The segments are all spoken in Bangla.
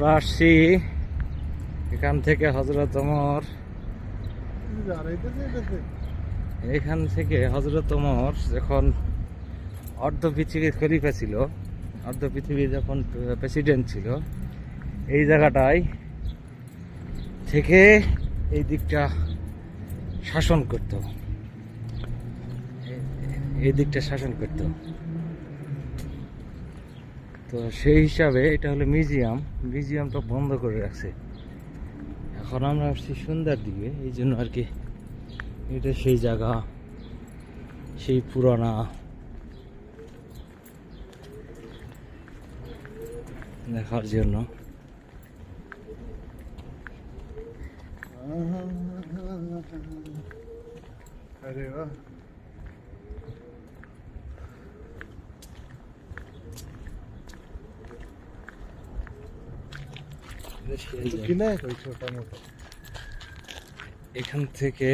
আমরা আসছি এখান থেকে হযরত ওমর, এখান থেকে হযরত ওমর যখন অর্ধ পৃথিবীর খলিফা ছিল, অর্ধ পৃথিবীর যখন প্রেসিডেন্ট ছিল, এই জায়গাটায় থেকে এই দিকটা শাসন করত, এই দিকটা শাসন করত। তো সেই হিসাবে এটা হলো মিউজিয়াম, মিউজিয়ামটা বন্ধ করে রাখছে। এখন আমরা আসছি সন্ধ্যার দিকে, এই জন্য আর কি এটা সেই জায়গা, সেই পুরানা দেখার জন্য। अरे वाह किला है कोई छोटा मोटा। এখান থেকে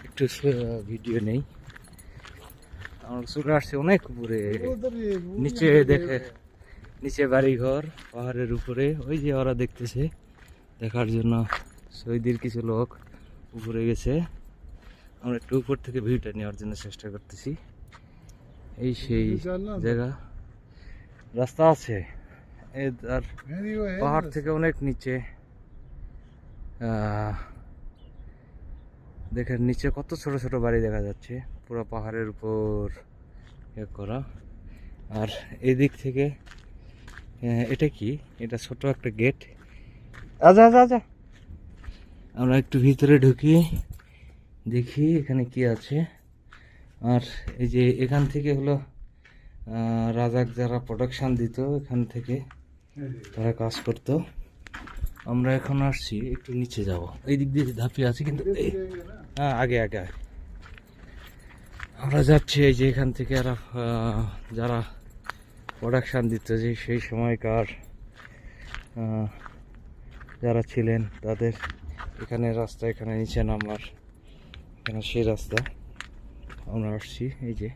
একটু ভিডিও নেই। আমরা চলে আসছি অনেক উপরে, নিচে দেখে, নিচে বাড়িঘর পাহাড়ের উপরে, ওই যে ওরা দেখতেছে দেখার জন্য সৌদির কিছু লোক উপরে গেছে। আমরা একটু উপর থেকে ভিউটা নেওয়ার জন্য চেষ্টা করতেছি। এই সেই জায়গা, রাস্তা আছে আর পাহাড় থেকে অনেক নিচে। দেখেন নিচে কত ছোট ছোট বাড়ি দেখা যাচ্ছে, পুরো পাহাড়ের উপর করা। আর এদিক থেকে এটা কি, এটা ছোট একটা গেট। আচ্ছা আচ্ছা আচ্ছা, আমরা একটু ভিতরে ঢুকি, দেখি এখানে কি আছে। আর এই যে এখান থেকে হলো রাজাক যারা প্রোডাকশন দিত, এখান থেকে তারা কাজ করতো। আমরা এখন আসছি একটু নিচে যাব, এই দিক দিয়ে ধাপি আছে কিন্তু হ্যাঁ আগে আগে আমরা যাচ্ছি। এই যে এখান থেকে যারা প্রোডাকশন দিত, যে সেই সময়কার যারা ছিলেন তাদের এখানে রাস্তা, এখানে নিচে নামার, এখানে সেই রাস্তা। আমরা আসছি এই যে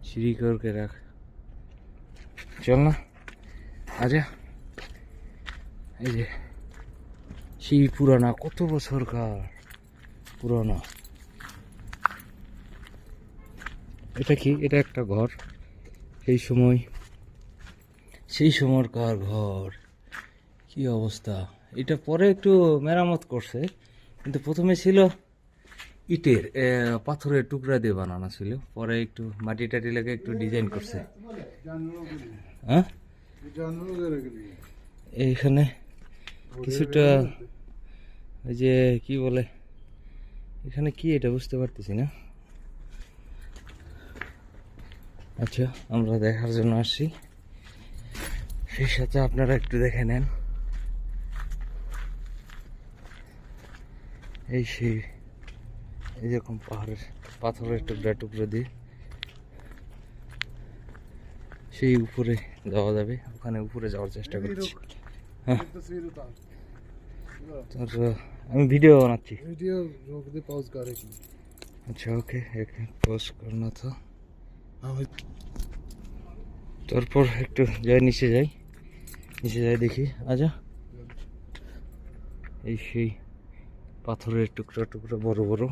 সিঁড়ি করে রাখ, চল না আচ্ছা। এই যে সেই পুরানা, কত বছরকার পুরানা। এটা কি, এটা একটা ঘর, সেই সময়কার ঘর। কি অবস্থা! এটা পরে একটু মেরামত করছে, কিন্তু প্রথমে ছিল ইটের পাথরের টুকরা দিয়ে বানানো ছিল, পরে একটু মাটি টাটি লেগে একটু ডিজাইন করছে। হ্যাঁ এইখানে কিছুটা ওই যে কি বলে, এখানে কি এটা বুঝতে পারতেছি না। আচ্ছা, আমরা দেখার জন্য আসছি, সেই সাথে আপনারা একটু দেখে নেন। এই সেই এইরকম পাহাড়ের পাথরের টুকরা টুকরো দিয়ে সেই উপরে যাওয়া যাবে, ওখানে উপরে যাওয়ার চেষ্টা করছি। হ্যাঁ, আমি ভিডিও বানাচ্ছি। वीडियो रोक दे, पॉज कर एक मिनट। अच्छा ओके, एक पॉज करना था। তারপর একটু যাই নিচে যাই, নিচে যাই দেখি। আচ্ছা, এই সেই পাথরের টুকরা টুকরা বড় বড়,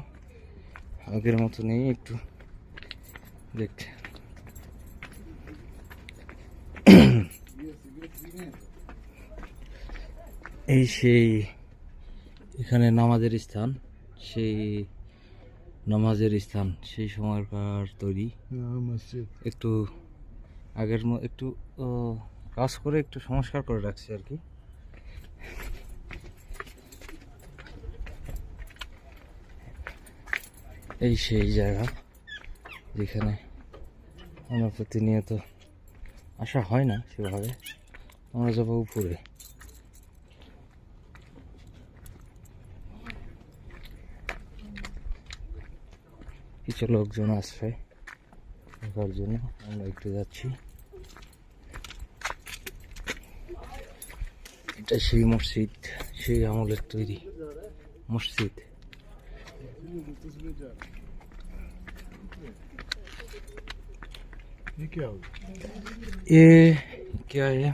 আগের মতো নেই, একটু দেখতে। এই সেই এখানে নামাজের স্থান, সেই নামাজের স্থান সেই সময়কার তৈরি। मस्जिद একটু আগের একটু কাজ করে একটু সংস্কার করে রাখছে আর কি। এই সেই জায়গা যেখানে আমার প্রতিনিয়ত আসা হয় না সেভাবে। আমরা যাবো উপরে। কিছু লোকজন আসছে দেখার জন্য, আমরা একটু যাচ্ছি। এটা সেই মসজিদ, সেই আমলের তৈরি মসজিদ। ये क्या होगा? ये क्या है?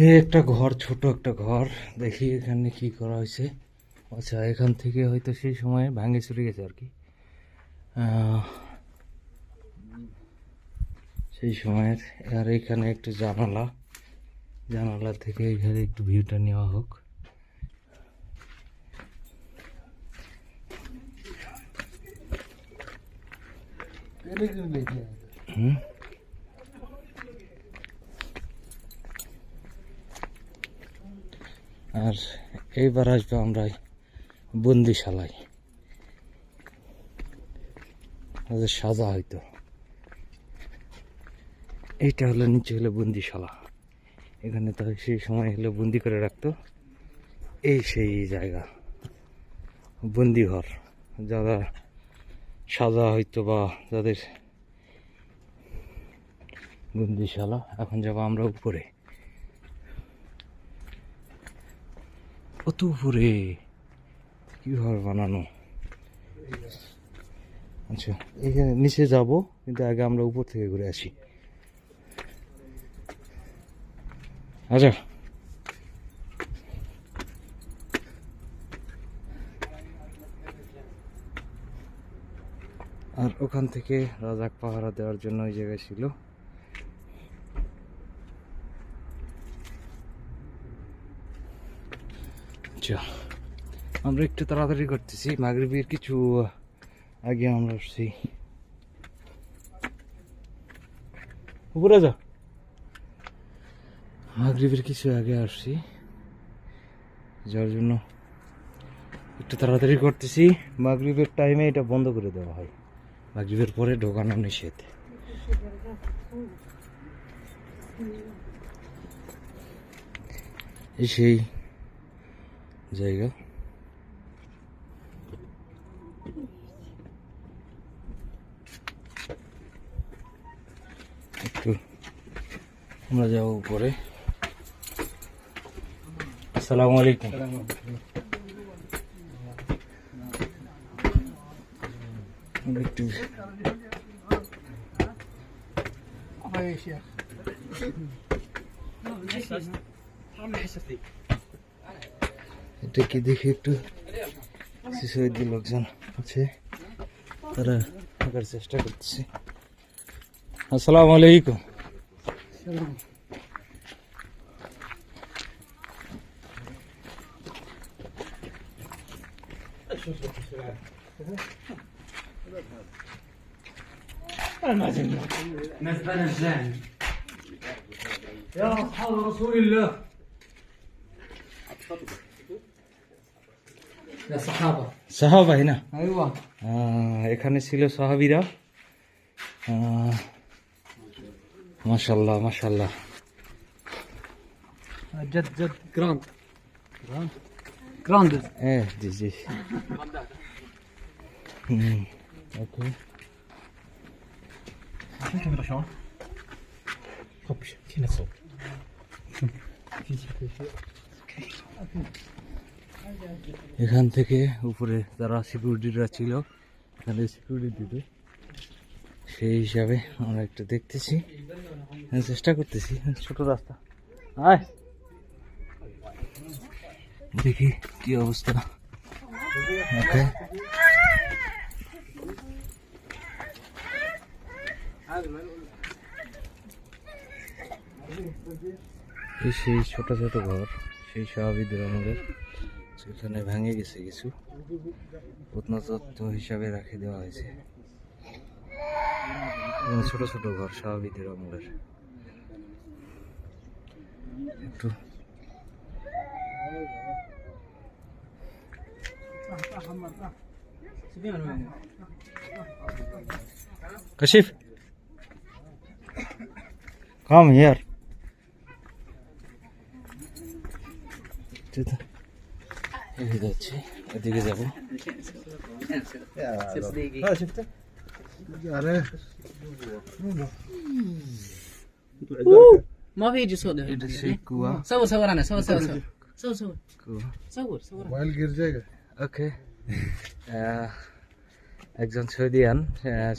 এই একটা ঘর, ছোট একটা ঘর। দেখি এখানে কি করা হয়েছে। আচ্ছা, এখান থেকে হয়তো সেই সময় ভাঙে চুরে গেছে আর কি, সেই সময়ের। আর এখানে একটু জানালা, জানালা থেকে এখানে একটু ভিউটা নেওয়া হোক। হুম, আর এইবার আসবো আমরা বন্দিশালায়, ওদের সাজা হয়তো। এইটা হলো, নিচে হলো বন্দিশালা। এখানে তো সেই সময় হলো বন্দি করে রাখতো। এই সেই জায়গা, বন্দি ঘর, যারা সাজা হইতো বা যাদের বন্দিশালা। এখন যাবো আমরা উপরে, কত উপরে, কিভাবে বানানো। আচ্ছা, এখানে নিচে যাব, কিন্তু আগে আমরা উপর থেকে ঘুরে আসি। আচ্ছা, আর ওখান থেকে রাজাক পাহারা দেওয়ার জন্য ওই জায়গায় ছিল। আচ্ছা, আমরা একটু তাড়াতাড়ি করতেছি, মাগরিবের কিছু আগে আমরা আসছি। উপরে যা, মাগরিবের কিছু আগে আসছি, যার জন্য একটু তাড়াতাড়ি করতেছি। মাগরিবের টাইমে এটা বন্ধ করে দেওয়া হয়, মাগরিবের পরে ঢোকানো নিষেধ। এই সেই জায়গা। একটু আমরা যাবো উপরে। আসসালামু আলাইকুম। একটু এটা কি দেখি, একটু শিশুদের লোকজন আছে, তারা থাকার চেষ্টা করতেছে। আসসালামু আলাইকুম। يا أصحاب رسول الله يا صحابة সাহাবা না? أيوة এখানে ছিল সাহাবীরা। মাশাআল্লাহ মাশাআল্লাহ। جد جد جراند جراند জি জি। ওকে, এখান থেকে উপরে যারা সিকিউরিটিরা ছিল, এখানে সিকিউরিটি দিতে, সেই হিসাবে আমরা একটু দেখতেছি, চেষ্টা করতেছি। ছোট রাস্তা, আয় দেখি কি অবস্থা। ওকে, এই সেই ছোট ছোট ঘর, সেই সাহাবীদের আমাদের সেখানে ভেঙে গেছে, কিছু প্রত্নতত্ত্ব হিসাবে রাখে দেওয়া হয়েছে। ছোট ছোট ঘর সাহাবীদের আমলের। একটু কাশিফ, come here. এদিকে যাচ্ছি, এদিকে যাবো। شفته؟ أره ما في يجي صوت এটা সেই কুয়া, صور انا صور কুয়া। मोबाइल गिर जाएगा। ওকে, একজন সৌদিয়ান,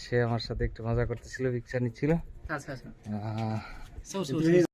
সে আমার সাথে একটু মজা করতেছিল, পিকচার নিচ্ছিল। تعال আহ, صور